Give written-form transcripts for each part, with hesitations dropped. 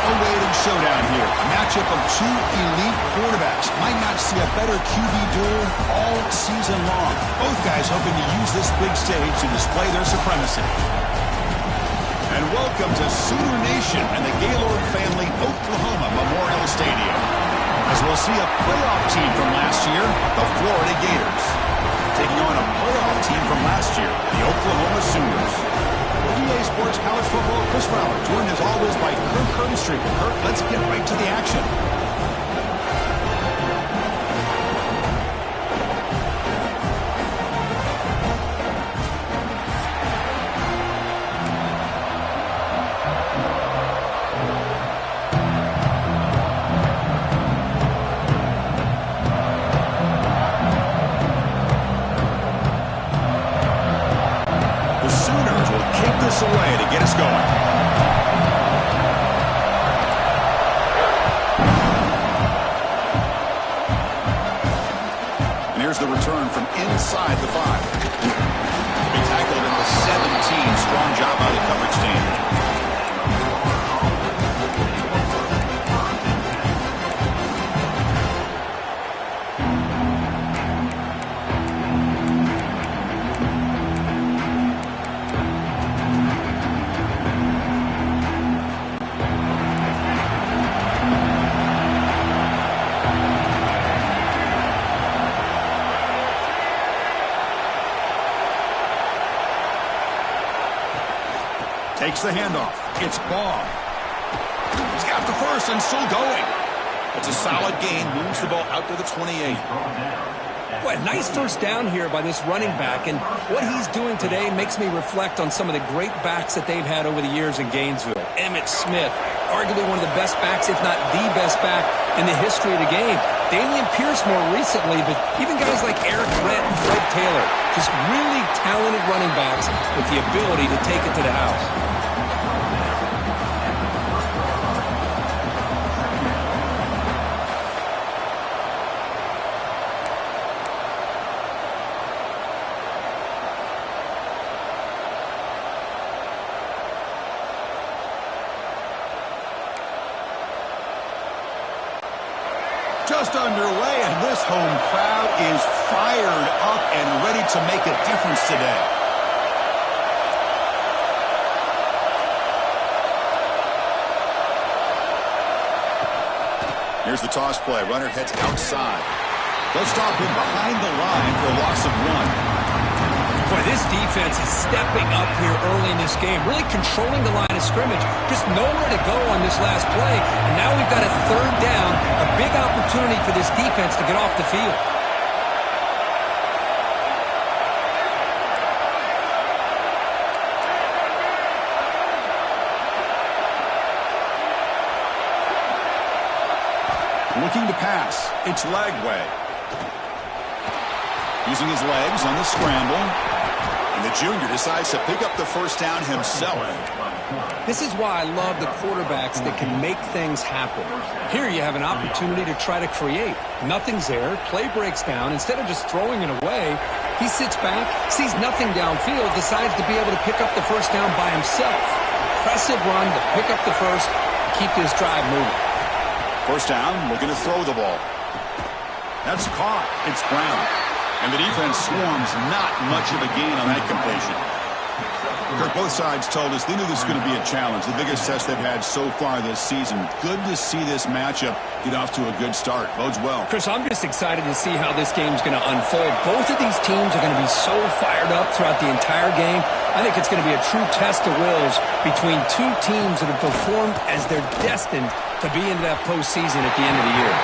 awaited showdown here. A matchup of two elite quarterbacks. Might not see a better QB duel all season long. Both guys hoping to use this big stage to display their supremacy. And welcome to Sooner Nation and the Gaylord Family Oklahoma Memorial Stadium, as we'll see a playoff team from last year, the Florida Gators, taking on a playoff team from last year, the Oklahoma Sooners. EA Sports College Football, Chris Fowler, joined as always by Kirk Herbstreit. Kirk, let's get right to the action. Away to get us going. And here's the return from inside the 5. Be tackled at the 17. Strong job by the coverage team. Takes the handoff. It's Ball. He's got the first and still going. It's a solid gain. Moves the ball out to the 28. Boy, nice first down here by this running back. And what he's doing today makes me reflect on some of the great backs that they've had over the years in Gainesville. Emmitt Smith, arguably one of the best backs, if not the best back in the history of the game. Dameon Pierce more recently, but even guys like Eric Brett and Fred Taylor, just really talented running backs with the ability to take it to the house. Just underway, and this home crowd is fired up and ready to make a difference today. Here's the toss play. Runner heads outside. They'll stop him behind the line for a loss of 1. Boy, this defense is stepping up here early in this game, really controlling the line of scrimmage. Just nowhere to go on this last play. And now we've got a third down, a big opportunity for this defense to get off the field. Looking to pass. It's Lagway. Using his legs on the scramble. And the junior decides to pick up the first down himself. This is why I love the quarterbacks that can make things happen. Here you have an opportunity to try to create. Nothing's there. Play breaks down. Instead of just throwing it away, he sits back, sees nothing downfield, decides to be able to pick up the first down by himself. Impressive run to pick up the first and keep this drive moving. First down, looking to throw the ball. That's caught. It's Brown. And the defense swarms not much of a gain on that completion. Kirk, both sides told us they knew this was going to be a challenge, the biggest test they've had so far this season. Good to see this matchup get off to a good start. Bodes well. Chris, I'm just excited to see how this game's going to unfold. Both of these teams are going to be so fired up throughout the entire game. I think it's going to be a true test of wills between two teams that have performed as they're destined to be into that postseason at the end of the year.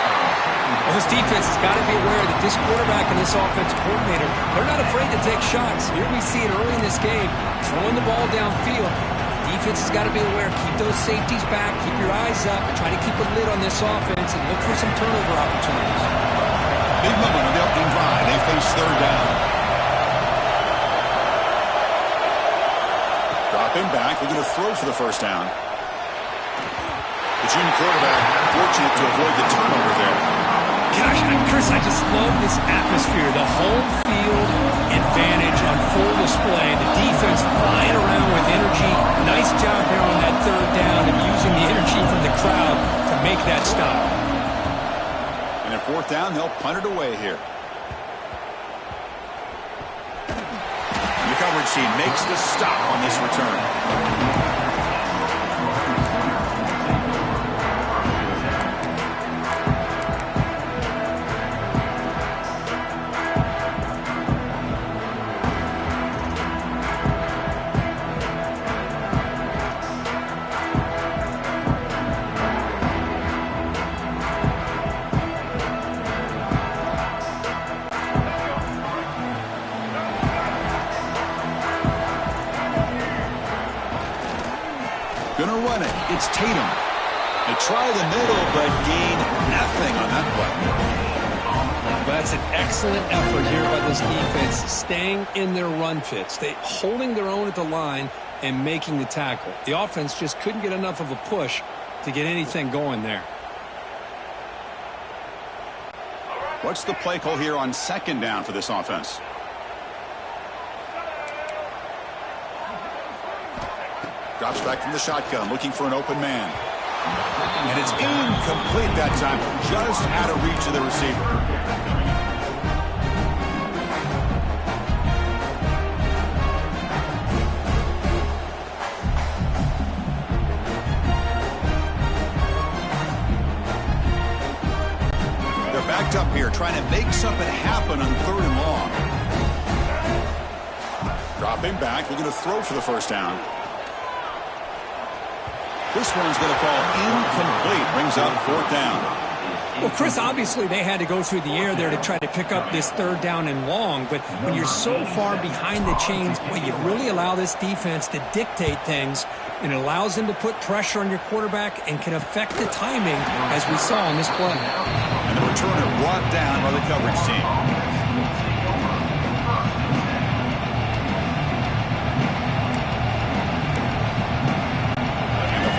Well, this defense has got to be aware that this quarterback and this offensive coordinator, they're not afraid to take shots. Here we see it early in this game, throwing the ball downfield. Defense has got to be aware. Keep those safeties back. Keep your eyes up. And try to keep a lid on this offense and look for some turnover opportunities. Big moment on the opening drive. They face third down. Dropping back. We're going to throw for the first down. The junior quarterback fortunate to avoid the turnover there. Gosh, Chris, I just love this atmosphere. The home field advantage on full display. The defense flying around with energy. Nice job there on that third down and using the energy from the crowd that stop. And at fourth down, they'll punt it away here. The coverage team makes the stop on this return. Gonna run it. It's Tatum. They try the middle, but gain nothing on that play. That's an excellent effort here by this defense, staying in their run fits. They holding their own at the line and making the tackle. The offense just couldn't get enough of a push to get anything going there. What's the play call here on second down for this offense? Drops back from the shotgun, looking for an open man. And it's incomplete that time. Just out of reach of the receiver. They're backed up here, trying to make something happen on third and long. Dropping back, looking to throw for the first down. This one's going to fall incomplete. Brings up fourth down. Well, Chris, obviously they had to go through the air there to try to pick up this third down and long. But when you're so far behind the chains, boy, you really allow this defense to dictate things. And it allows them to put pressure on your quarterback and can affect the timing, as we saw on this play. And the returner brought down by the coverage team.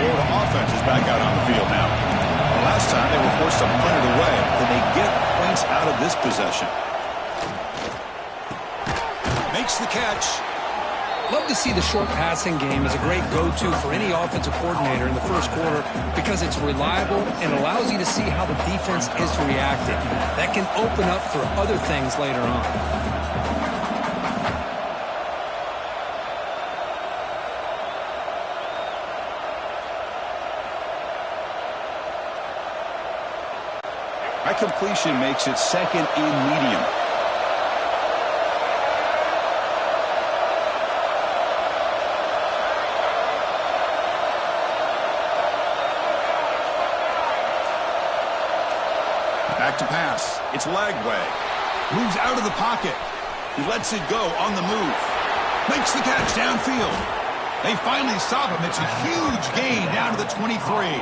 Florida offense is back out on the field now. Last time they were forced to punt it away. Can they get points out of this possession? Makes the catch. Love to see the short passing game as a great go-to for any offensive coordinator in the first quarter because it's reliable and allows you to see how the defense is reacting. That can open up for other things later on. That completion makes it second and medium. Back to pass. It's Lagway. Moves out of the pocket. He lets it go on the move. Makes the catch downfield. They finally stop him. It's a huge gain down to the 23.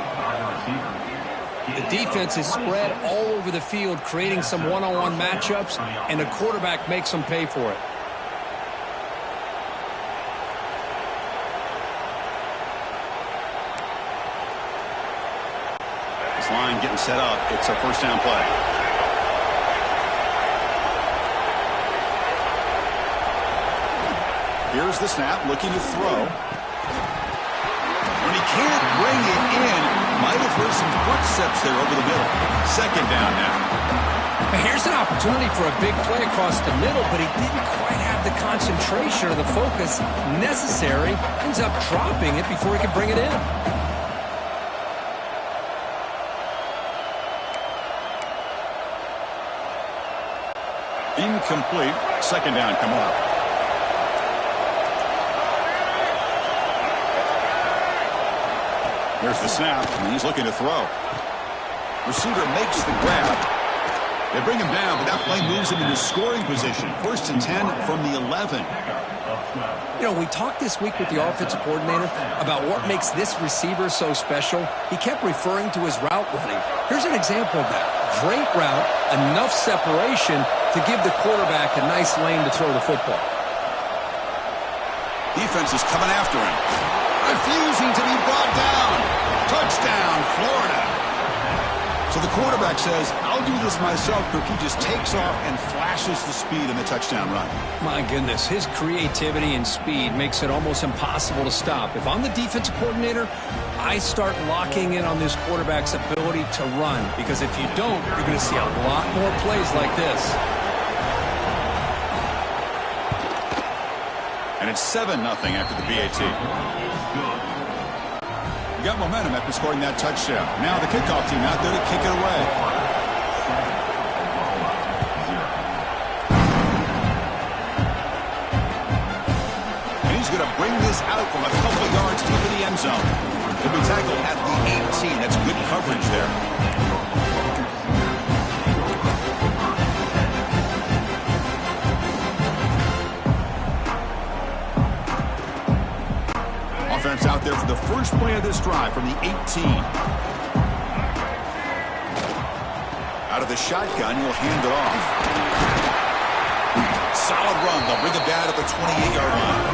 The defense is spread all over the field, creating some one-on-one matchups, and the quarterback makes them pay for it. This line getting set up. It's a first down play. Here's the snap, looking to throw. When he can't bring it in, might have heard some footsteps there over the middle. Second down now. Here's an opportunity for a big play across the middle, but he didn't quite have the concentration or the focus necessary. Ends up dropping it before he could bring it in. Incomplete. Second down coming up. There's the snap, and he's looking to throw. Receiver makes the grab. They bring him down, but that play moves him into scoring position. First and 10 from the 11. You know, we talked this week with the offensive coordinator about what makes this receiver so special. He kept referring to his route running. Here's an example of that. Great route, enough separation to give the quarterback a nice lane to throw the football. Defense is coming after him. Refusing to be brought down. Touchdown, Florida. So the quarterback says, I'll do this myself, but he just takes off and flashes the speed in the touchdown run. My goodness, his creativity and speed makes it almost impossible to stop. If I'm the defensive coordinator, I start locking in on this quarterback's ability to run, because if you don't, you're going to see a lot more plays like this. And it's 7-0 after the PAT. You got momentum after scoring that touchdown. Now the kickoff team out there to kick it away. And he's going to bring this out from a couple of yards deep in the end zone. He'll be tackled at the 18. That's good coverage there. Offense out there for the first play of this drive from the 18. Out of the shotgun, he'll hand it off. Solid run. They'll bring it down at the 28-yard line.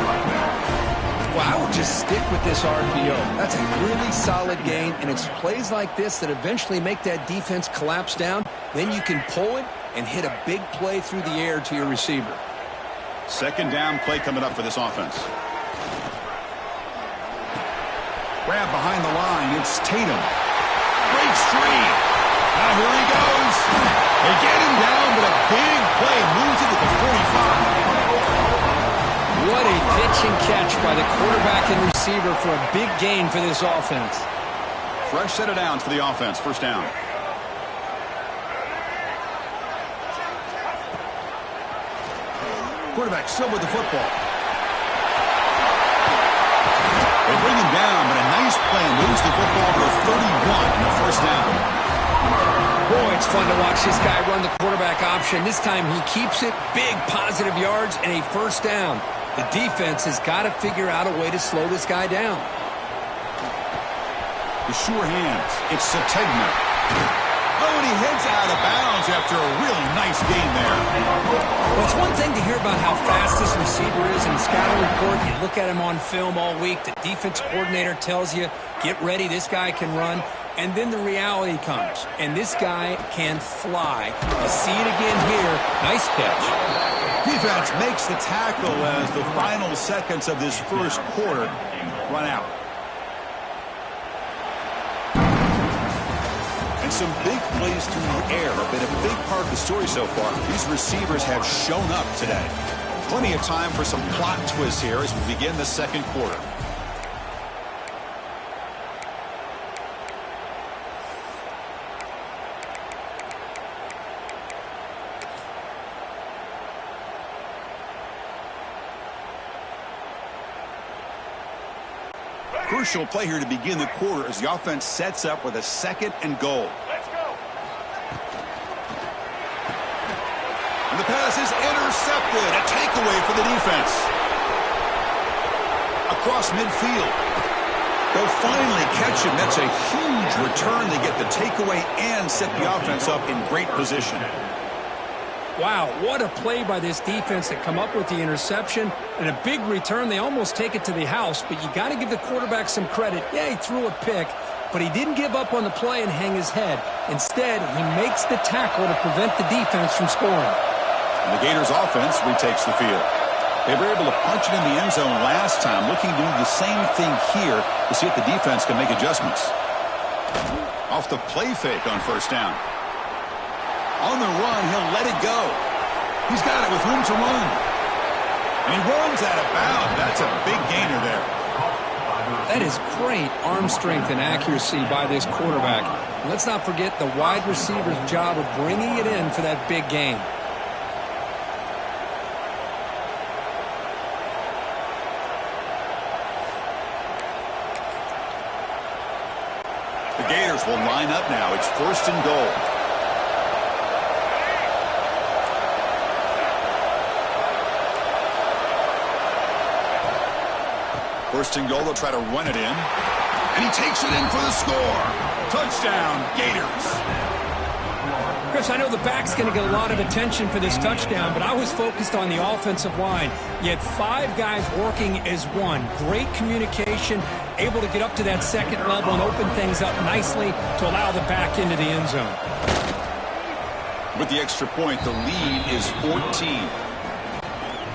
Well, I would just stick with this RPO. That's a really solid gain, and it's plays like this that eventually make that defense collapse down. Then you can pull it and hit a big play through the air to your receiver. Second down play coming up for this offense. Grab behind the line. It's Tatum. Breaks free. Now here he goes. They get him down, but a big play moves it to the 45. What a pitch and catch by the quarterback and receiver for a big gain for this offense. Fresh set of downs for the offense. First down. Quarterback still with the football. They bring him down, but a nice play moves the football to the 31 and a first down. Boy, it's fun to watch this guy run the quarterback option. This time he keeps it, big positive yards, and a first down. The defense has got to figure out a way to slow this guy down. The sure hands. It's Sategna. Oh, and he heads out of bounds after a really nice gain there. Well, it's one thing to hear about how fast this receiver is in the scouting report. You look at him on film all week. The defense coordinator tells you, get ready, this guy can run. And then the reality comes, and this guy can fly. You see it again here. Nice catch. Defense makes the tackle as the final seconds of this first quarter run out. And some big plays through the air have been a big part of the story so far. These receivers have shown up today. Plenty of time for some plot twists here as we begin the second quarter. Crucial play here to begin the quarter as the offense sets up with a 2nd and goal. Let's go. And the pass is intercepted. A takeaway for the defense. Across midfield. They'll finally catch him. That's a huge return. They get the takeaway and set the offense up in great position. Wow, what a play by this defense that come up with the interception and a big return. They almost take it to the house, but you got to give the quarterback some credit. Yeah, he threw a pick, but he didn't give up on the play and hang his head. Instead, he makes the tackle to prevent the defense from scoring. And the Gators offense retakes the field. They were able to punch it in the end zone last time, looking to do the same thing here to see if the defense can make adjustments. Off the play fake on first down. On the run, he'll let it go. He's got it with room to run. And he runs out of bounds. That's a big gainer there. That is great arm strength and accuracy by this quarterback. And let's not forget the wide receiver's job of bringing it in for that big gain. The Gators will line up now. It's 1st and goal. First and goal, they'll try to run it in. And he takes it in for the score. Touchdown, Gators. Chris, I know the back's going to get a lot of attention for this touchdown, but I was focused on the offensive line. You had 5 guys working as one. Great communication, able to get up to that second level and open things up nicely to allow the back into the end zone. With the extra point, the lead is 14.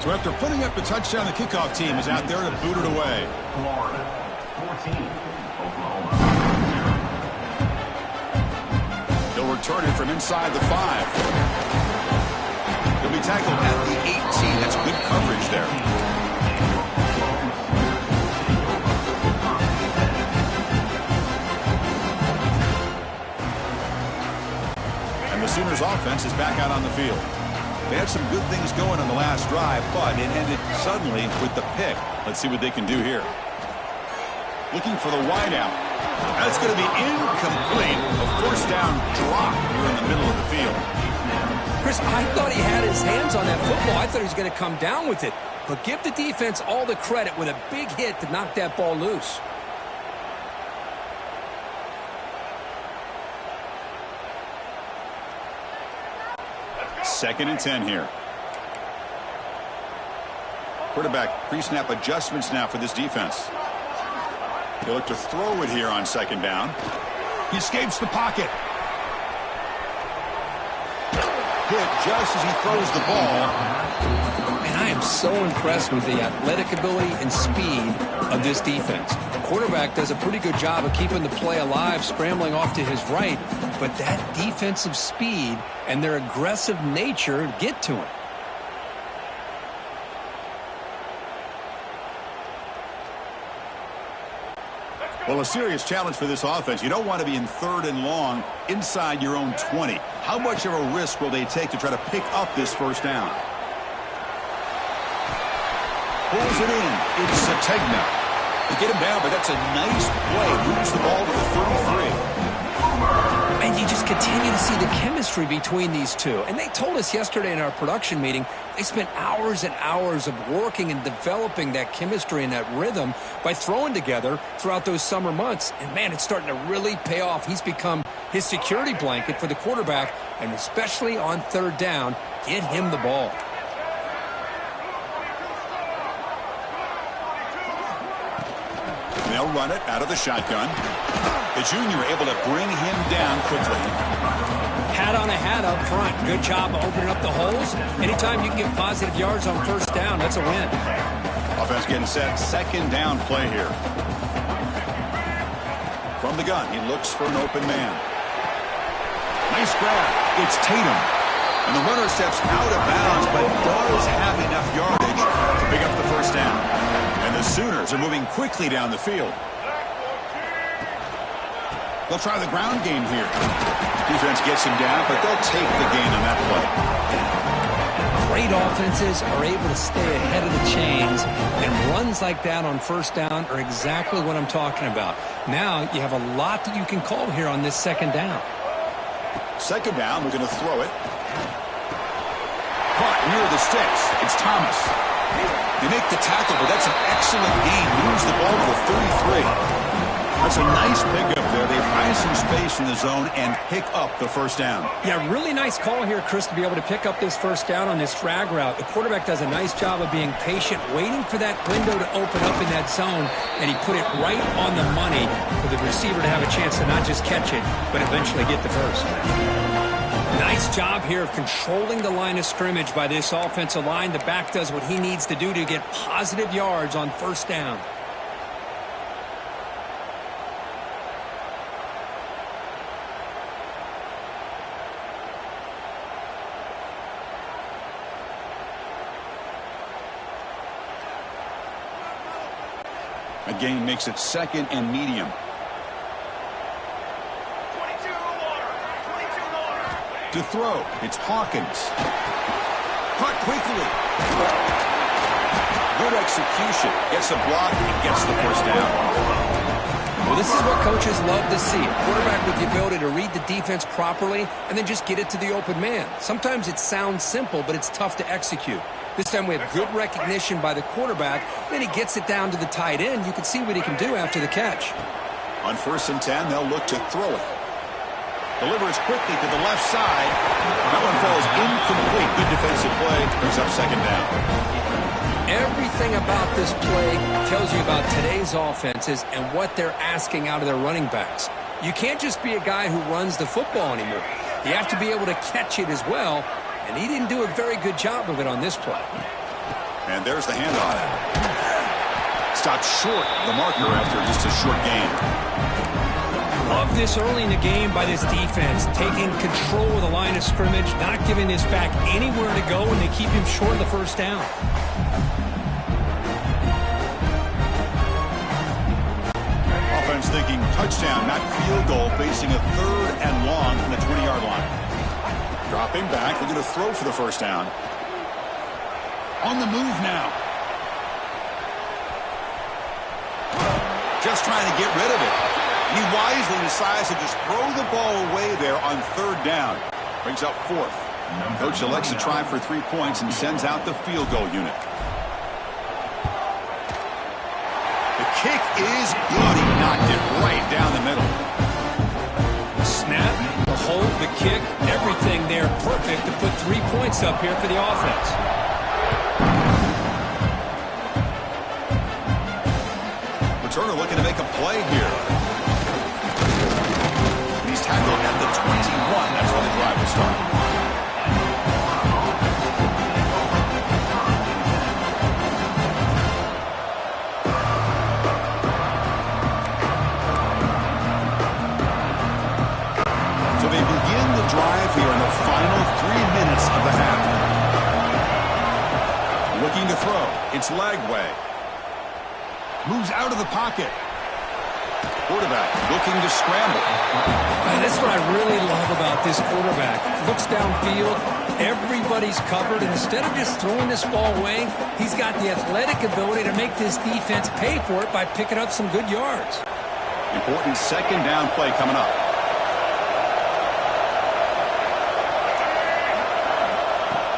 So after putting up the touchdown, the kickoff team is out there to boot it away. Florida, 14, Oklahoma. They'll return it from inside the 5. He'll be tackled at the 18. That's good coverage there. And the Sooners offense is back out on the field. They had some good things going on the last drive, but it ended suddenly with the pick. Let's see what they can do here. Looking for the wideout. That's going to be incomplete. A first down drop here in the middle of the field. Chris, I thought he had his hands on that football. I thought he was going to come down with it. But give the defense all the credit with a big hit to knock that ball loose. Second and 10 here. Quarterback pre-snap adjustments now for this defense. They look to throw it here on second down. He escapes the pocket. Hit just as he throws the ball. And I am so impressed with the athletic ability and speed of this defense. The quarterback does a pretty good job of keeping the play alive, scrambling off to his right, but that defensive speed and their aggressive nature get to him. Well, a serious challenge for this offense. You don't want to be in third and long inside your own 20. How much of a risk will they take to try to pick up this first down? Pulls it in. It's Sategna. They get him down, but that's a nice play. Moves the ball to the 33. And you just continue to see the chemistry between these two. And they told us yesterday in our production meeting, they spent hours and hours of working and developing that chemistry and that rhythm by throwing together throughout those summer months. And, man, it's starting to really pay off. He's become his security blanket for the quarterback, and especially on third down, get him the ball. They'll run it out of the shotgun. The junior able to bring him down quickly. Hat on a hat up front. Good job of opening up the holes. Anytime you can get positive yards on first down, that's a win. Offense getting set. Second down play here. From the gun, he looks for an open man. Nice grab. It's Tatum. And the runner steps out of bounds, but does have enough yardage to pick up the first down. And the Sooners are moving quickly down the field. They'll try the ground game here. Defense gets him down, but they'll take the gain on that play. Great offenses are able to stay ahead of the chains, and runs like that on first down are exactly what I'm talking about. Now you have a lot that you can call here on this second down. Second down, we're going to throw it. Caught near the sticks. It's Thomas. They make the tackle, but that's an excellent gain. Moves the ball to the 33. That's a nice pickup there. They find some space in the zone and pick up the first down. Yeah, really nice call here, Chris, to be able to pick up this first down on this drag route. The quarterback does a nice job of being patient, waiting for that window to open up in that zone, and he put it right on the money for the receiver to have a chance to not just catch it, but eventually get the first. Nice job here of controlling the line of scrimmage by this offensive line. The back does what he needs to do to get positive yards on first down. A gain makes it second and medium. To throw, it's Hawkins. Caught quickly. Good execution. Gets a block and gets the first down. Well, this is what coaches love to see. A quarterback with the ability to read the defense properly and then just get it to the open man. Sometimes it sounds simple, but it's tough to execute. This time we have good recognition by the quarterback. Then he gets it down to the tight end. You can see what he can do after the catch. On 1st and 10, they'll look to throw it. Delivers quickly to the left side. That one falls incomplete. Good defensive play. Brings up second down. Everything about this play tells you about today's offenses and what they're asking out of their running backs. You can't just be a guy who runs the football anymore. You have to be able to catch it as well, and he didn't do a very good job of it on this play. And there's the handoff. Stopped short of the marker after just a short gain. Love this early in the game by this defense, taking control of the line of scrimmage, not giving this back anywhere to go, and they keep him short of the first down. Offense thinking touchdown, not field goal, facing a 3rd and long from the 20-yard line. Dropping back, looking to throw for the first down. On the move now. Just trying to get rid of it. He wisely decides to just throw the ball away there on 3rd down. Brings up 4th. Coach elects to try for 3 points and sends out the field goal unit. The kick is good. He knocked it right down the middle. The snap, the hold, the kick, everything there perfect to put 3 points up here for the offense. Returner looking to make a play here. He's tackled at the 21. That's where the drive will start. So they begin the drive here in the final 3 minutes of the half. Looking to throw. It's Lagway. Moves out of the pocket. Quarterback looking to scramble. That's what I really love about this quarterback. Looks downfield, everybody's covered, and instead of just throwing this ball away, he's got the athletic ability to make this defense pay for it by picking up some good yards. Important 2nd down play coming up.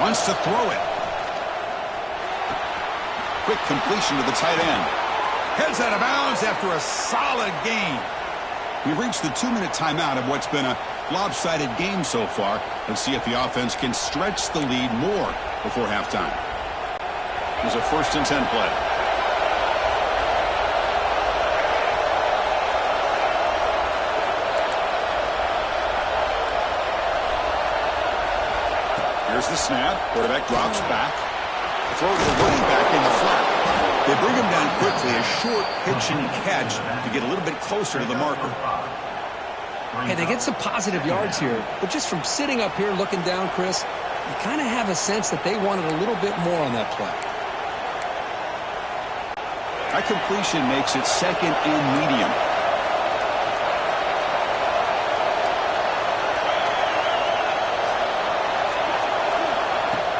Wants to throw it. Quick completion to the tight end. Heads out of bounds after a solid gain. We've reached the 2-minute timeout of what's been a lopsided game so far. Let's see if the offense can stretch the lead more before halftime. Here's a 1st and 10 play. Here's the snap. Quarterback drops back. Throw to the running back in the flat. They bring him down quickly, a short pitch and catch to get a little bit closer to the marker. Hey, they get some positive yards here, but just from sitting up here looking down, Chris, you kind of have a sense that they wanted a little bit more on that play. That completion makes it 2nd and medium.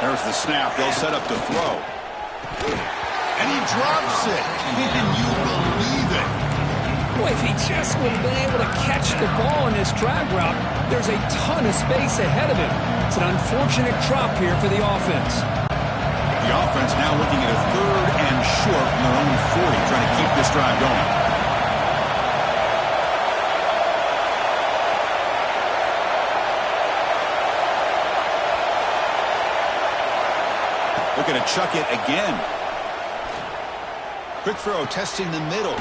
There's the snap. They'll set up to throw. And he drops it. Can you believe it? Boy, if he just would have been able to catch the ball in this drag route, there's a ton of space ahead of him. It's an unfortunate drop here for the offense. The offense now looking at a 3rd and short from their own 40, trying to keep this drive going. Looking to chuck it again. Quick throw, testing the middle.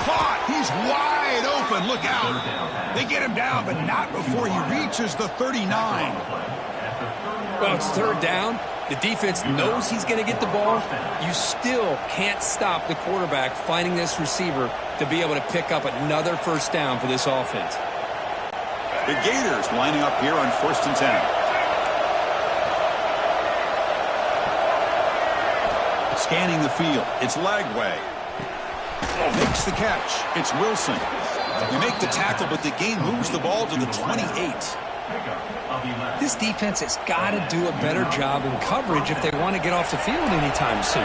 Caught! He's wide open. Look out. They get him down, but not before he reaches the 39. Well, it's 3rd down. The defense knows he's going to get the ball. You still can't stop the quarterback finding this receiver to be able to pick up another 1st down for this offense. The Gators lining up here on 1st and 10. Scanning the field. It's Lagway. Makes the catch. It's Wilson. You make the tackle, but the game moves the ball to the 28. This defense has got to do a better job in coverage if they want to get off the field anytime soon.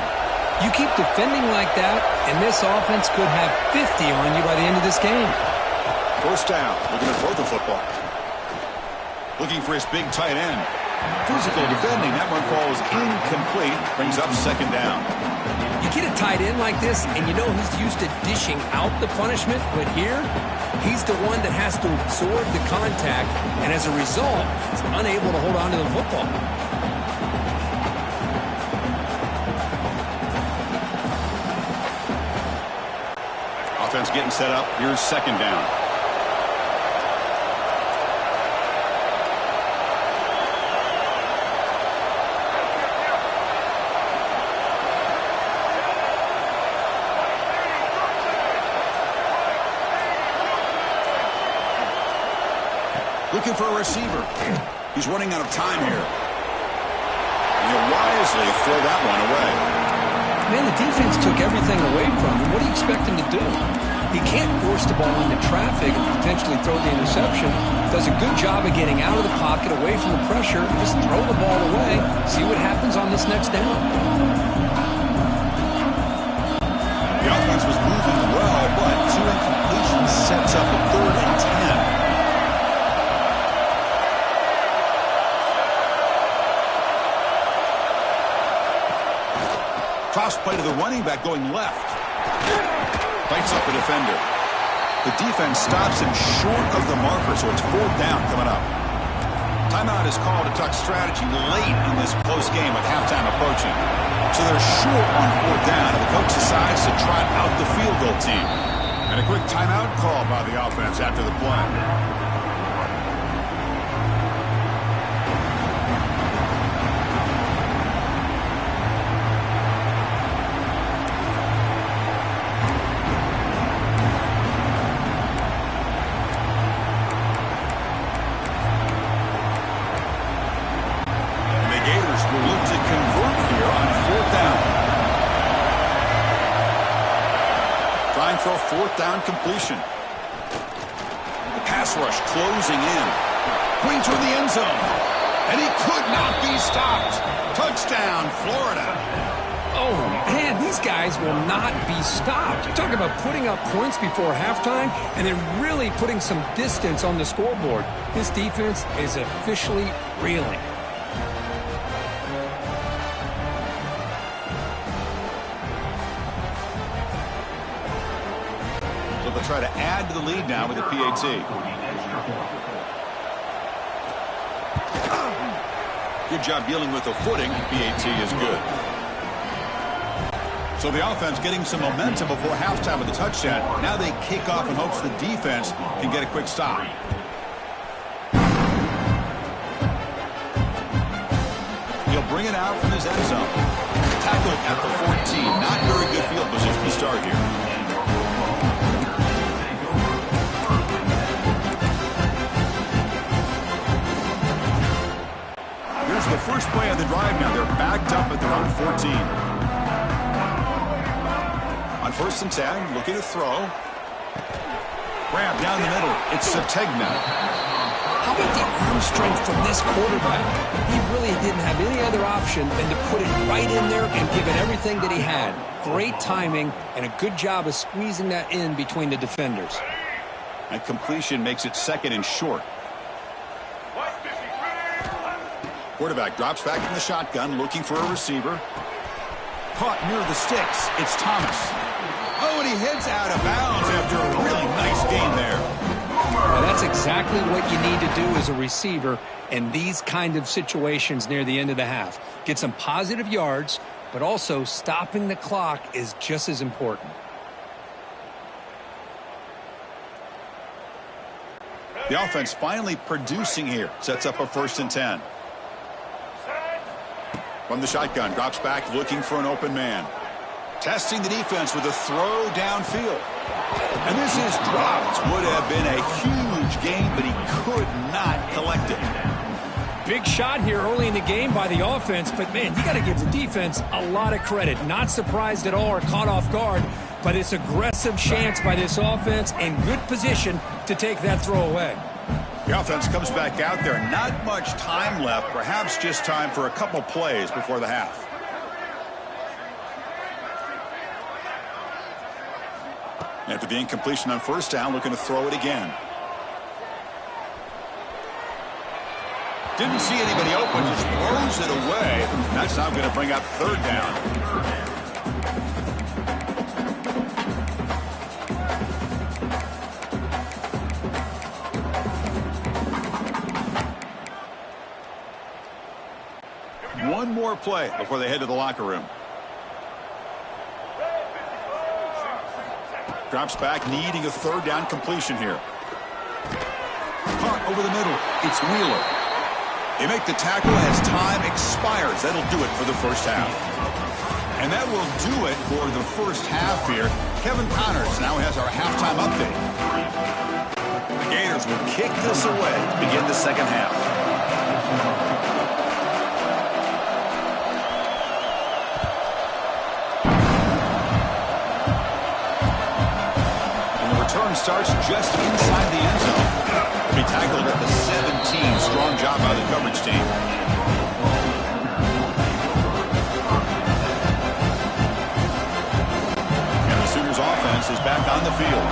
You keep defending like that, and this offense could have 50 on you by the end of this game. 1st down. Looking to throw the football. Looking for his big tight end. Physical defending. That one falls incomplete. Brings up 2nd down. You get a tight end like this, and you know he's used to dishing out the punishment, but here, he's the one that has to absorb the contact, and as a result, he's unable to hold on to the football. offense getting set up. Here's second down. Looking for a receiver. He's running out of time here. He'll wisely throw that one away. Man, the defense took everything away from him. What do you expect him to do? He can't force the ball into traffic and potentially throw the interception. Does a good job of getting out of the pocket, away from the pressure, and just throw the ball away. See what happens on this next down. The offense was moving well, but 2 incompletions sets up a 3rd and 10. Toss play to the running back going left. Bites up the defender. The defense stops him short of the marker, so it's 4th down coming up. Timeout is called to tuck strategy late in this close game with halftime approaching. So they're short on 4th down, and the coach decides to trot out the field goal team. And a quick timeout call by the offense after the play. For a 4th down completion. The pass rush closing in. Going toward the end zone. And he could not be stopped. Touchdown, Florida. Oh, man, these guys will not be stopped. You're talking about putting up points before halftime and then really putting some distance on the scoreboard. This defense is officially reeling. They'll try to add to the lead now with a PAT. Good job dealing with the footing. PAT is good. So the offense getting some momentum before halftime with the touchdown. Now they kick off in hopes the defense can get a quick stop. He'll bring it out from his end zone. Tackled at the 14. Not very good field position to start here. The first play of the drive now. They're backed up at their own 14. On 1st and 10, looking to throw. Grab down the middle. It's Sategna. How about the arm strength from this quarterback? He really didn't have any other option than to put it right in there and give it everything that he had. Great timing and a good job of squeezing that in between the defenders. That completion makes it 2nd and short. Quarterback drops back in the shotgun, looking for a receiver. Caught near the sticks. It's Thomas. Oh, and he heads out of bounds after a really nice game there. Well, that's exactly what you need to do as a receiver in these kind of situations near the end of the half. Get some positive yards, but also stopping the clock is just as important. The offense finally producing here. Sets up a 1st and 10. From the shotgun, drops back, looking for an open man. Testing the defense with a throw downfield. And this is dropped. Would have been a huge gain, but he could not collect it. Big shot here early in the game by the offense, but, man, you got to give the defense a lot of credit. Not surprised at all or caught off guard, but it's aggressive chance by this offense and good position to take that throw away. The offense comes back out there. Not much time left. Perhaps just time for a couple plays before the half. After the incompletion on 1st down, looking to throw it again. Didn't see anybody open, just throws it away. That's now going to bring up 3rd down. One more play before they head to the locker room. Drops back, needing a third down completion here. Caught over the middle. It's Wheeler. They make the tackle as time expires. That'll do it for the first half. And that will do it for the first half here. Kevin Connors now has our halftime update. The Gators will kick this away to begin the second half. And the return starts just inside the end zone. Be tackled at the 17. Strong job by the coverage team. And the Sooners offense is back on the field.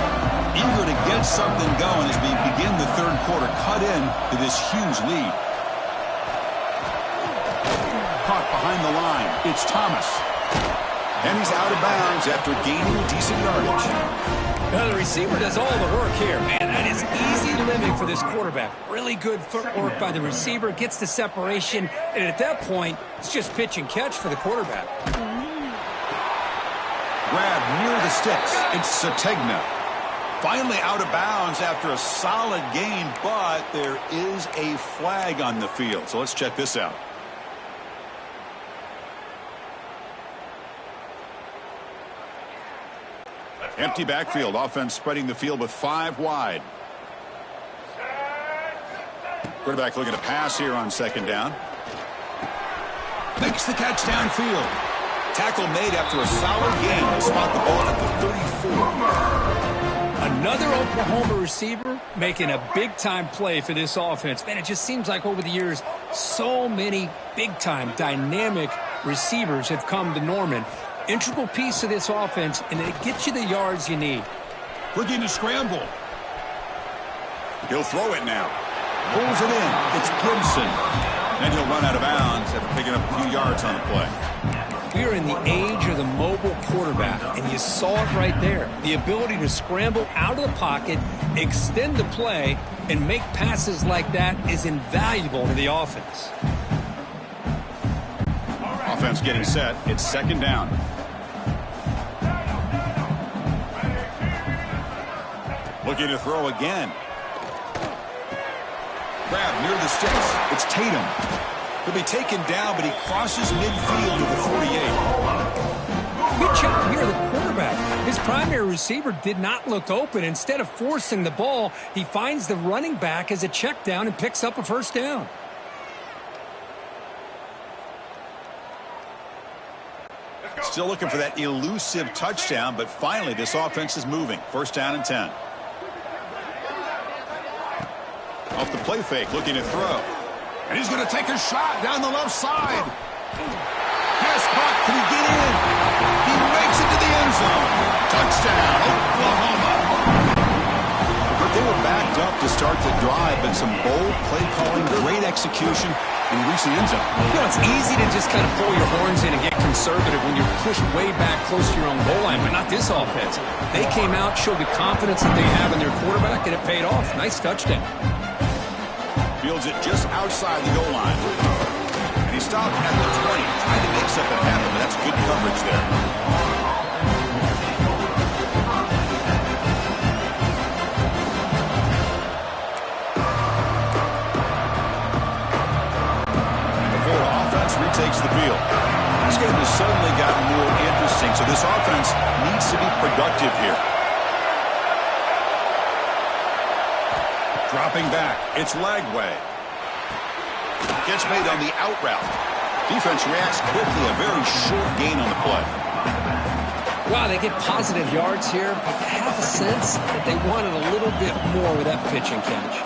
Eager to get something going as we begin the third quarter. Cut in to this huge lead. Caught behind the line. It's Thomas. And he's out of bounds after gaining decent yardage. Now the receiver does all the work here. Man, that is easy living for this quarterback. Really good footwork by the receiver, gets the separation, and at that point, it's just pitch and catch for the quarterback. Grab near the sticks. It's Sategna. Finally out of bounds after a solid gain, but there is a flag on the field. So let's check this out. Empty backfield. Offense spreading the field with 5 wide. Quarterback looking to pass here on second down. Makes the catch downfield. Tackle made after a solid gain to spot the ball at the 34. Another Oklahoma receiver making a big-time play for this offense. Man, it just seems like over the years, so many big-time, dynamic receivers have come to Norman. Integral piece of this offense, and it gets you the yards you need. Looking to scramble. He'll throw it now. Pulls it in. It's Gibson. Then he'll run out of bounds after picking up a few yards on the play. We are in the age of the mobile quarterback, and you saw it right there. The ability to scramble out of the pocket, extend the play, and make passes like that is invaluable to the offense. Offense getting set. It's second down. Looking to throw again. Grab near the sticks. It's Tatum. He'll be taken down, but he crosses midfield to the 48. Good job here, the quarterback. His primary receiver did not look open. Instead of forcing the ball, he finds the running back as a check down and picks up a first down. Still looking for that elusive touchdown, but finally this offense is moving. First down and 10. Off the play fake, looking to throw. And he's going to take a shot down the left side. Pass caught. Can he get in? He makes it to the end zone. Touchdown, Oklahoma. But they were backed up to start the drive, but some bold play calling, great execution, and reaching the end zone. You know, it's easy to just kind of pull your horns in and get conservative when you're pushed way back close to your own goal line, but not this offense. They came out, showed the confidence that they have in their quarterback, and it paid off. Nice touchdown. Fields it just outside the goal line. And he stopped at the 20, trying to make something happen, but that's good coverage there. The Florida offense retakes the field. This game has suddenly gotten more interesting, so this offense needs to be productive here. Dropping back, it's Lagway. Gets made on the out route. Defense reacts quickly, a very short gain on the play. Wow, they get positive yards here, but I have a sense that they wanted a little bit more with that pitch and catch.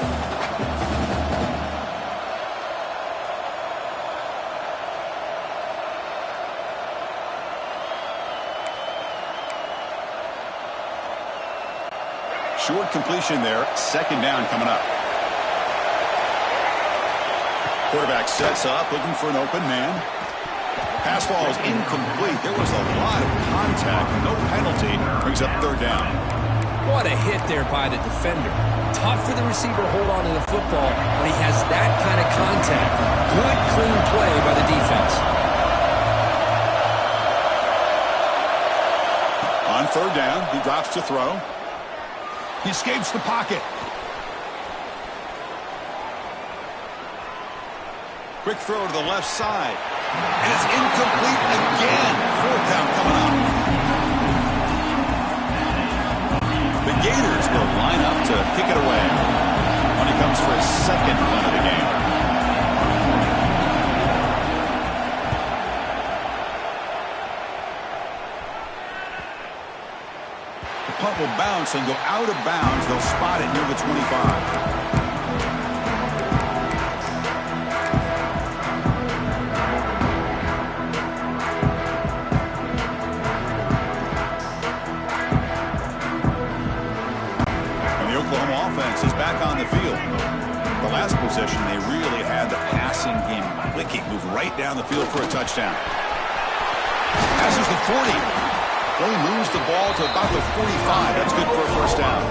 Short completion there. Second down coming up. Quarterback sets up, looking for an open man. Pass ball is incomplete. There was a lot of contact. No penalty. Brings up third down. What a hit there by the defender. Tough for the receiver to hold on to the football when he has that kind of contact. Good, clean play by the defense. On third down, he drops to throw. He escapes the pocket. Quick throw to the left side. And it's incomplete again. Fourth down coming up. The Gators will line up to kick it away when he comes for his second punt of the game. The punt will bounce and go out of bounds. They'll spot it near the 25. Offense is back on the field. The last possession, they really had the passing game clicking. Move right down the field for a touchdown. Passes the 40. Only moves the ball to about the 45. That's good for a first down.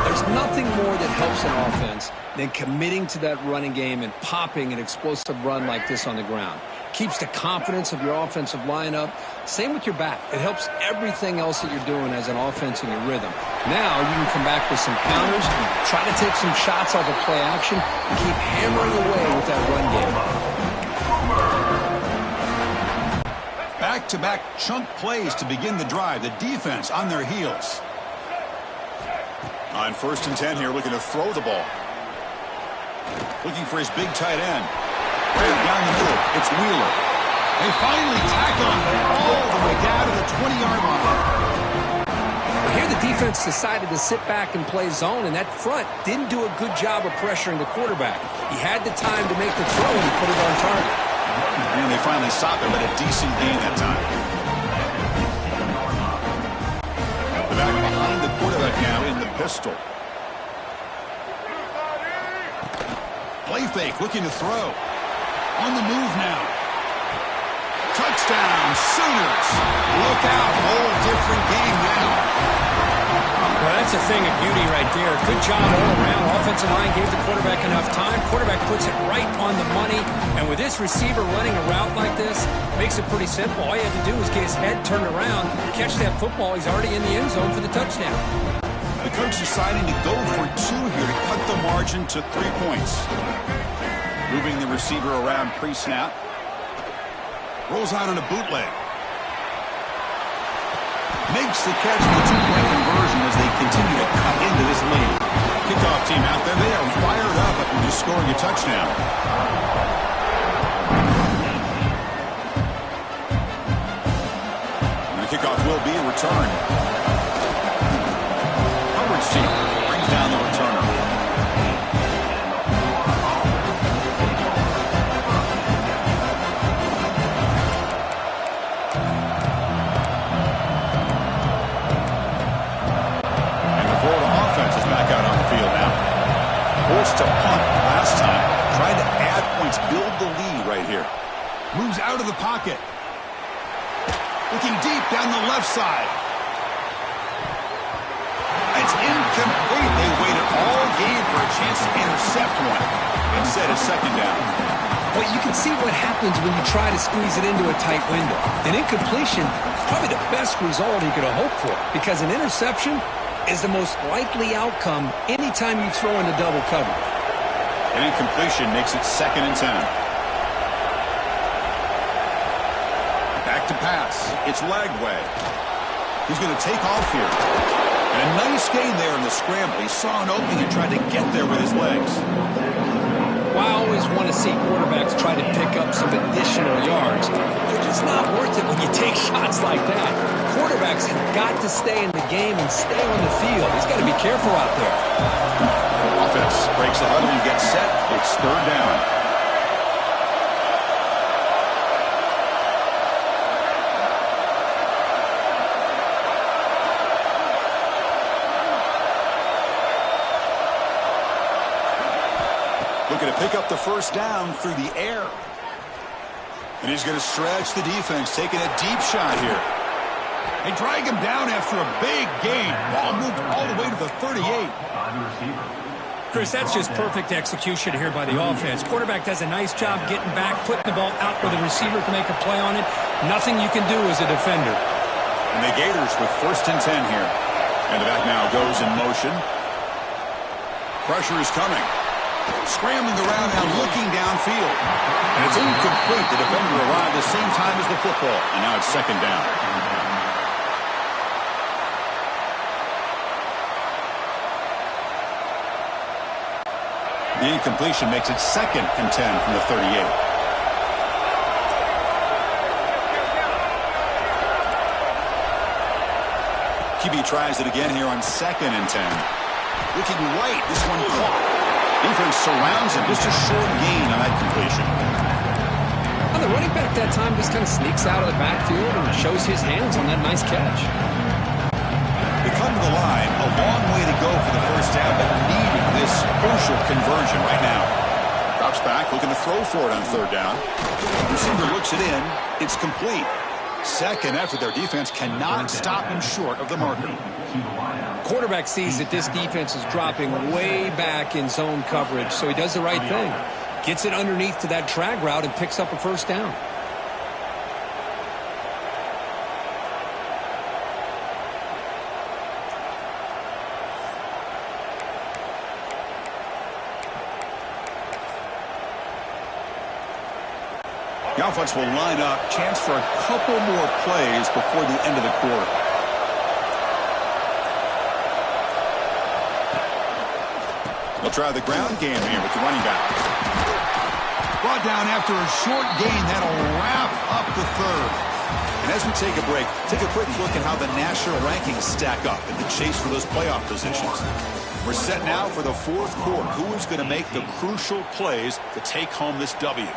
There's nothing more that helps an offense than committing to that running game and popping an explosive run like this on the ground. Keeps the confidence of your offensive lineup. Same with your back. It helps everything else that you're doing as an offense in your rhythm. Now you can come back with some counters, try to take some shots off of play action, and keep hammering away with that run game. Back-to-back chunk plays to begin the drive. The defense on their heels. On 1st and 10 here, looking to throw the ball. Looking for his big tight end. Right down the middle, it's Wheeler. They finally tackle him all the way down to the 20-yard line. Well, here the defense decided to sit back and play zone, and that front didn't do a good job of pressuring the quarterback. He had the time to make the throw, and he put it on target. And they finally stopped him at a decent gain that time. The back behind the quarterback now in the pistol. Play fake, looking to throw. On the move now. Touchdown, Sooners. Look out, whole different game now. Well, that's a thing of beauty right there. Good job all around. Offensive line gave the quarterback enough time. Quarterback puts it right on the money. And with this receiver running a route like this, makes it pretty simple. All you have to do is get his head turned around, catch that football. He's already in the end zone for the touchdown. The coach deciding to go for 2 here to cut the margin to 3 points. Moving the receiver around pre-snap. Rolls out on a bootleg. Makes the catch for the 2-point conversion as they continue to cut into this lead. Kickoff team out there. They are fired up after just scoring a touchdown. And the kickoff will be a return. Hubbard's team brings down the returner. Forced to punt last time. Trying to add points, build the lead right here. Moves out of the pocket. Looking deep down the left side. It's incomplete. They waited all game for a chance to intercept one. Instead, a second down. Well, you can see what happens when you try to squeeze it into a tight window. An incompletion is probably the best result you could have hoped for, because an interception is the most likely outcome anytime you throw into double cover. An incompletion makes it 2nd and 10. Back to pass. It's Lagway. He's going to take off here. And a nice gain there in the scramble. He saw an opening and tried to get there with his legs. Well, I always want to see quarterbacks try to pick up some additional yards. It's just not worth it when you take shots like that. Quarterbacks have got to stay in the game and stay on the field. He's got to be careful out there. Offense breaks the huddle and gets set. It's 3rd down. Looking to pick up the first down through the air. And he's going to stretch the defense, taking a deep shot here. They drag him down after a big gain. Ball moved all the way to the 38. Chris, that's just perfect execution here by the offense. Quarterback does a nice job getting back, putting the ball out where the receiver can make a play on it. Nothing you can do as a defender. And the Gators with 1st and 10 here. And the back now goes in motion. Pressure is coming. Scrambling around now, looking downfield. And it's incomplete. The defender arrived the same time as the football. And now it's 2nd down. The incompletion makes it 2nd and 10 from the 38. QB tries it again here on 2nd and 10. Looking right, this one caught. Defense surrounds him. Just a short gain on that completion. Well, the running back that time just kind of sneaks out of the backfield and shows his hands on that nice catch. They come to the line, a long way to go for the 1st down, but needing this crucial conversion right now. Drops back, looking to throw for it on 3rd down. Receiver looks it in. It's complete. 2nd effort. Their defense cannot stop him short of the marker. Quarterback sees that this defense is dropping way back in zone coverage, so he does the right thing. Gets it underneath to that drag route and picks up a 1st down. The offense will line up. Chance for a couple more plays before the end of the quarter. They'll try the ground game here with the running back. Brought down after a short gain. That'll wrap up the 3rd. And as we take a break, take a quick look at how the national rankings stack up in the chase for those playoff positions. We're set now for the 4th quarter. Who is going to make the crucial plays to take home this W?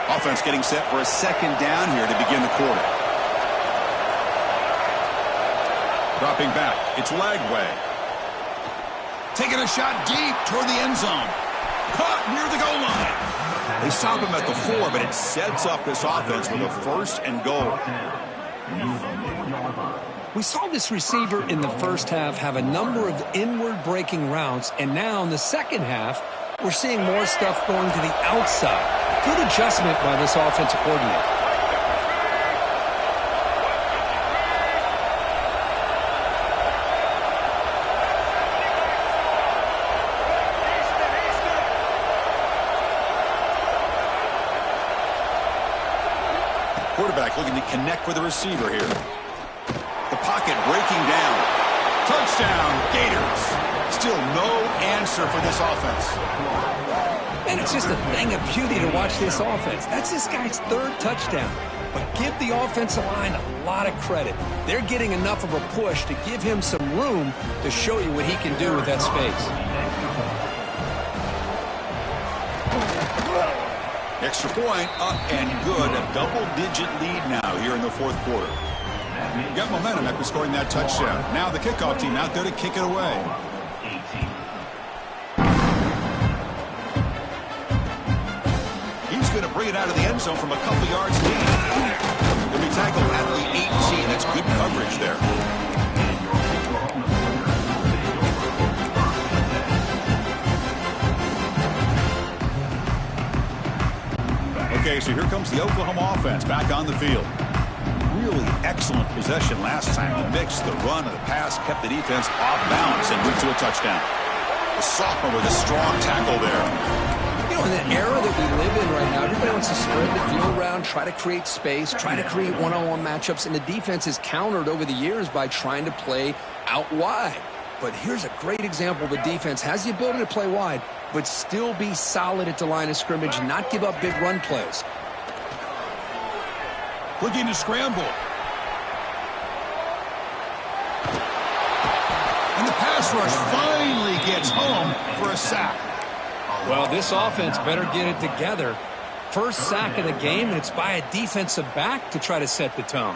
Offense getting set for a 2nd down here to begin the quarter. Dropping back. It's Lagway. Taking a shot deep toward the end zone. Caught near the goal line. They stop him at the 4, but it sets up this offense with a 1st and goal. We saw this receiver in the 1st half have a number of inward breaking routes, and now in the 2nd half, we're seeing more stuff going to the outside. Good adjustment by this offensive coordinator. Quarterback looking to connect with the receiver here. The pocket breaking down. Touchdown, Gators. Still no answer for this offense. And it's just a thing of beauty to watch this offense. That's this guy's 3rd touchdown. But give the offensive line a lot of credit. They're getting enough of a push to give him some room to show you what he can do with that space. Extra point, up and good. A double-digit lead now here in the 4th quarter. Got momentum after scoring that touchdown. Now the kickoff team out there to kick it away. He's going to bring it out of the end zone from a couple yards deep. He'll be tackled at the 18. That's good coverage there. Okay, so here comes the Oklahoma offense back on the field. Really excellent possession last time. The mix, the run, and the pass kept the defense off balance and moved to a touchdown. The sophomore with a strong tackle there. You know, in the era that we live in right now, everybody wants to spread the field around, try to create space, try to create one-on-one matchups, and the defense is countered over the years by trying to play out wide. But here's a great example. The defense has the ability to play wide, but still be solid at the line of scrimmage, not give up big run plays. Looking to scramble. And the pass rush finally gets home for a sack. Well, this offense better get it together. First sack of the game, and it's by a defensive back to try to set the tone.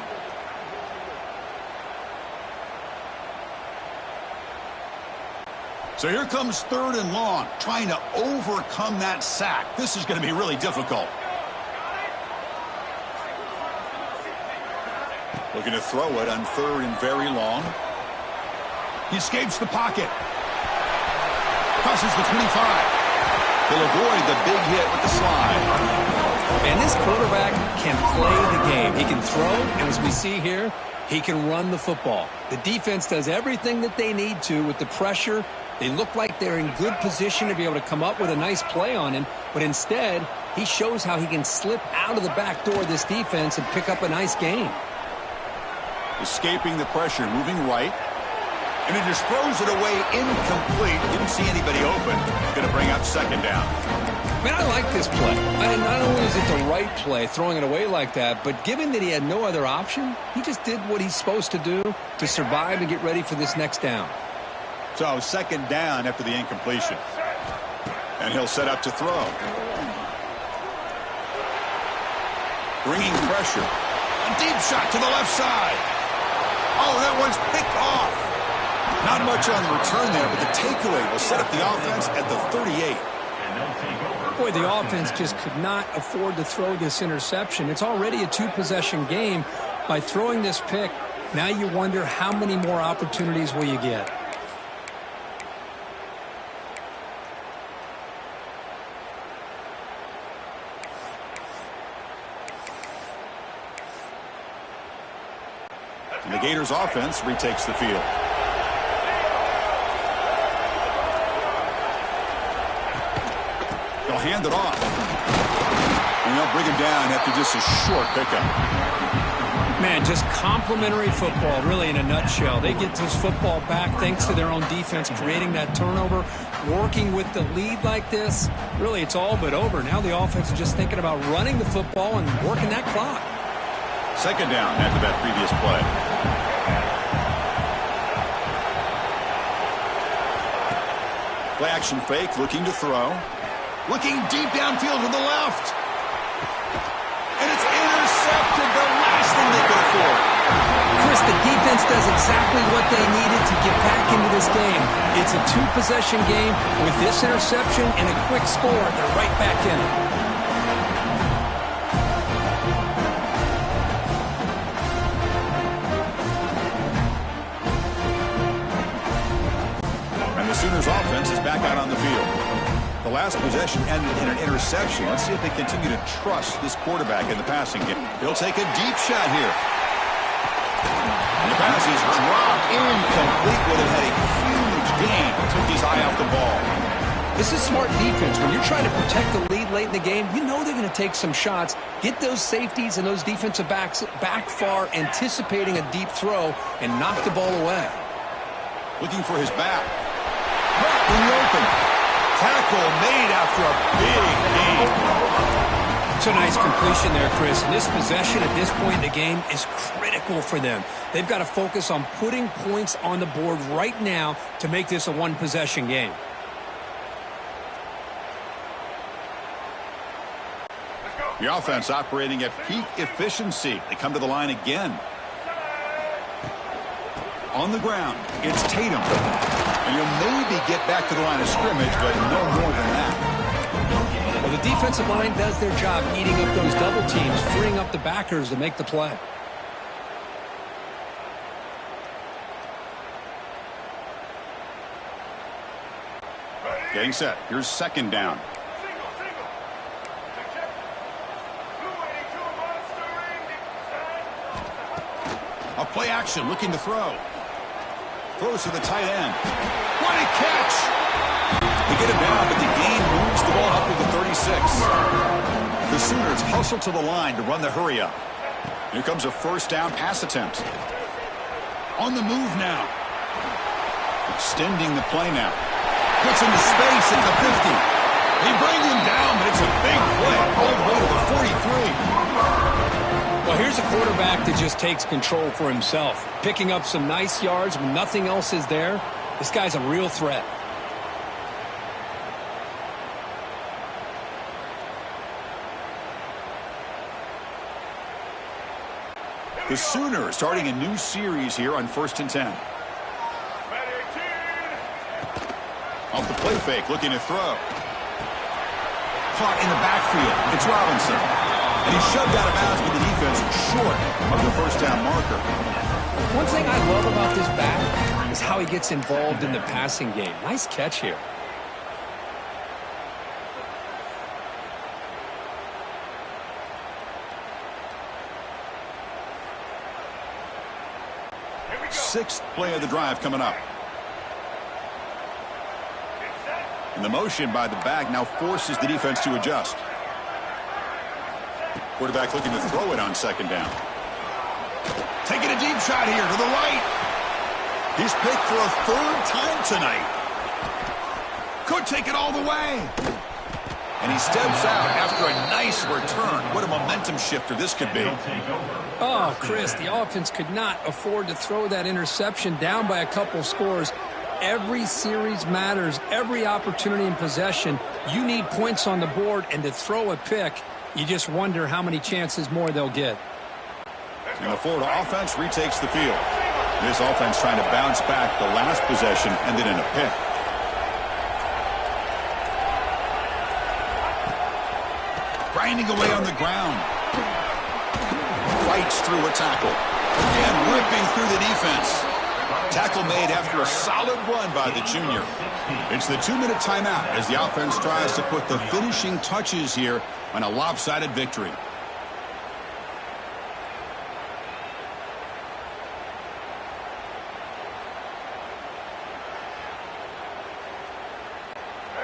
So here comes 3rd and long, trying to overcome that sack. This is going to be really difficult. Looking to throw it on 3rd and very long. He escapes the pocket. Crosses the 25. He'll avoid the big hit with the slide. And this quarterback can play the game. He can throw, and as we see here, he can run the football. The defense does everything that they need to with the pressure. They look like they're in good position to be able to come up with a nice play on him, but instead, he shows how he can slip out of the back door of this defense and pick up a nice gain. Escaping the pressure, moving right. And he just throws it away incomplete. Didn't see anybody open. Going to bring up 2nd down. Man, I like this play. Not only is it the right play, throwing it away like that, but given that he had no other option, he just did what he's supposed to do to survive and get ready for this next down. So 2nd down after the incompletion. And he'll set up to throw. Bringing pressure. A deep shot to the left side. Oh, that one's picked off. Not much on the return there, but the takeaway will set up the offense at the 38. Boy, the offense just could not afford to throw this interception. It's already a 2-possession game. By throwing this pick, now you wonder how many more opportunities will you get. And the Gators offense retakes the field. They'll hand it off. And they'll bring him down after just a short pickup. Man, just complimentary football, really, in a nutshell. They get this football back thanks to their own defense, creating that turnover, working with the lead like this. Really, it's all but over. Now the offense is just thinking about running the football and working that clock. 2nd down after that previous play. Play action fake, looking to throw. Looking deep downfield to the left. And it's intercepted. The last thing they could afford. Chris, the defense does exactly what they needed to get back into this game. It's a 2-possession game. With this interception and a quick score, they're right back in it. And the Sooners offense is back out on the field. The last possession ended in an interception. Let's see if they continue to trust this quarterback in the passing game. He'll take a deep shot here. And the pass is dropped incomplete. Would have had a huge gain. Took his eye off the ball. This is smart defense. When you're trying to protect the lead late in the game, you know they're going to take some shots, get those safeties and those defensive backs back far, anticipating a deep throw, and knock the ball away. Looking for his back. In the open. Tackle made after a big gain. It's a nice completion there, Chris. And this possession at this point in the game is critical for them. They've got to focus on putting points on the board right now to make this a 1-possession game. The offense operating at peak efficiency. They come to the line again. On the ground, it's Tatum. And he'll maybe get back to the line of scrimmage, but no more than that. Well, the defensive line does their job eating up those double teams, freeing up the backers to make the play. Getting set. Here's 2nd down. A play action, looking to throw. Throws to the tight end. What a catch! They get him down, but the gain moves the ball up to the 36. The Sooners hustle to the line to run the hurry up. Here comes a 1st down pass attempt. On the move now. Extending the play now. Gets into space at the 50. He brings him down, but it's a big play all the way to the 43. Well, here's a quarterback that just takes control for himself, picking up some nice yards when nothing else is there. This guy's a real threat. The Sooners starting a new series here on 1st and 10. Off the play fake, looking to throw. Caught in the backfield. It's Robinson. And he's shoved out of bounds with the defense short of the first down marker. One thing I love about this back is how he gets involved in the passing game. Nice catch here. Sixth play of the drive coming up. And the motion by the back now forces the defense to adjust. Quarterback looking to throw it on second down. Taking a deep shot here to the right. He's picked for a third time tonight. Could take it all the way. And he steps out after a nice return. What a momentum shifter this could be. Oh, Chris, the offense could not afford to throw that interception down by a couple scores. Every series matters. Every opportunity in possession. You need points on the board, and to throw a pick, you just wonder how many chances more they'll get. And the Florida offense retakes the field. This offense trying to bounce back the last possession, ended in a pick. Grinding away on the ground. Fights through a tackle. And ripping through the defense. Tackle made after a solid run by the junior. It's the 2-minute timeout as the offense tries to put the finishing touches here on a lopsided victory.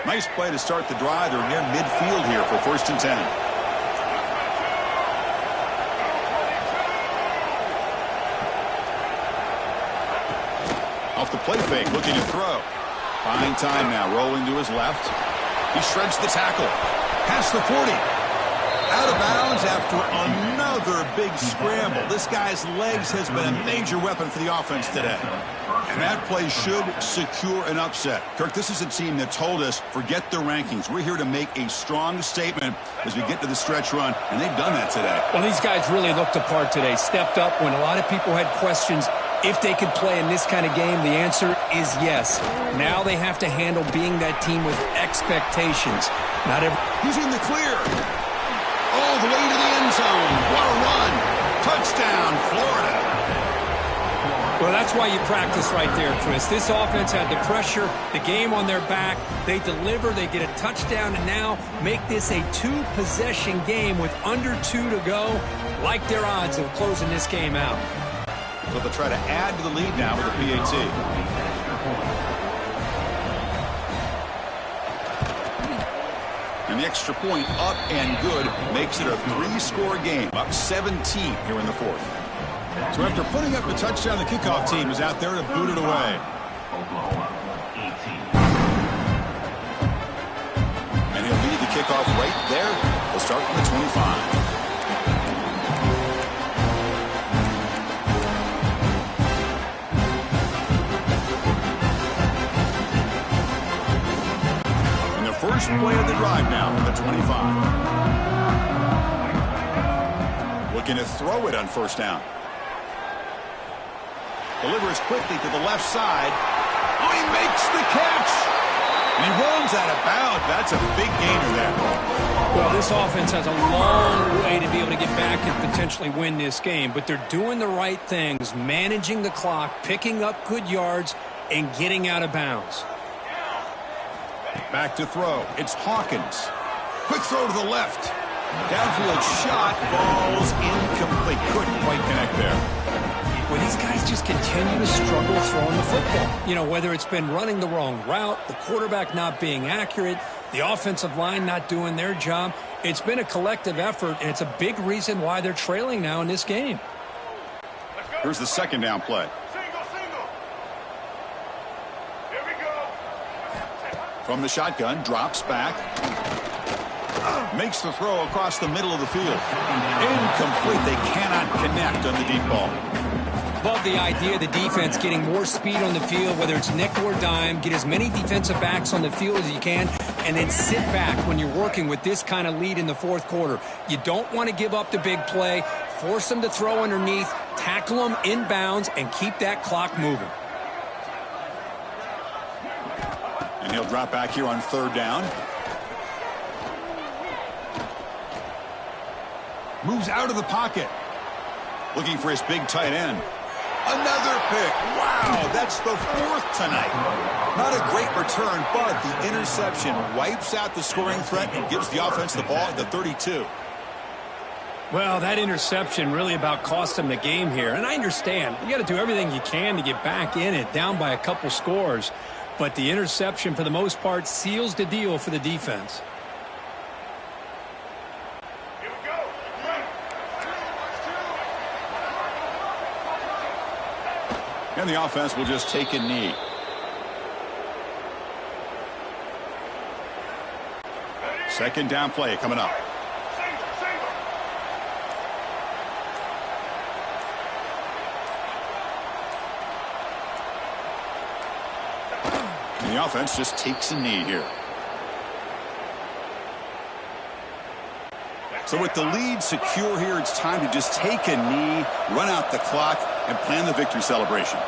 Nice play to start the drive. They're near midfield here for 1st and 10. Off the play fake, looking to throw. Fine time now, rolling to his left. He shreds the tackle. Past the 40. Out of bounds after another big scramble. This guy's legs has been a major weapon for the offense today. And that play should secure an upset. Kirk, this is a team that told us, forget the rankings. We're here to make a strong statement as we get to the stretch run, and they've done that today. Well, these guys really looked the part today. Stepped up when a lot of people had questions if they could play in this kind of game. The answer is yes. Now they have to handle being that team with expectations. He's in the clear. All the way to the end zone. What a run. Touchdown, Florida. Well, that's why you practice right there, Chris. This offense had the pressure, the game on their back. They deliver, they get a touchdown, and now make this a 2-possession game with under 2 to go. Like their odds of closing this game out. So they'll try to add to the lead now with a PAT. And the extra point up and good makes it a 3-score game. Up 17 here in the 4th. So after putting up the touchdown, the kickoff team is out there to boot it away. Oklahoma, 18. And he'll lead the kickoff right there. He'll start from the 25. And the first play of the drive now from the 25. Looking to throw it on 1st down. Delivers quickly to the left side. Oh, he makes the catch. And he runs out of bounds. That's a big gainer there. Well, this offense has a long way to be able to get back and potentially win this game, but they're doing the right things, managing the clock, picking up good yards, and getting out of bounds. Back to throw. It's Hawkins. Quick throw to the left. Downfield shot falls incomplete. Couldn't quite connect there. Well, these guys just continue to struggle throwing the football. You know, whether it's been running the wrong route, the quarterback not being accurate, the offensive line not doing their job. It's been a collective effort, and it's a big reason why they're trailing now in this game. Here's the 2nd down play. Here we go. From the shotgun, drops back. Makes the throw across the middle of the field. Incomplete. They cannot connect on the deep ball. Love the idea of the defense getting more speed on the field, whether it's nickel or dime. Get as many defensive backs on the field as you can, and then sit back when you're working with this kind of lead in the 4th quarter. You don't want to give up the big play. Force them to throw underneath, tackle them inbounds, and keep that clock moving. And he'll drop back here on 3rd down. Moves out of the pocket. Looking for his big tight end. Another pick. Wow, that's the 4th tonight. Not a great return, but the interception wipes out the scoring threat and gives the offense the ball at the 32. Well, that interception really about cost him the game here. And I understand. You got to do everything you can to get back in it, down by a couple scores. But the interception, for the most part, seals the deal for the defense. Here we go. And the offense will just take a knee. Second down play coming up. And the offense just takes a knee here. So with the lead secure here, it's time to just take a knee, run out the clock, and plan the victory celebration.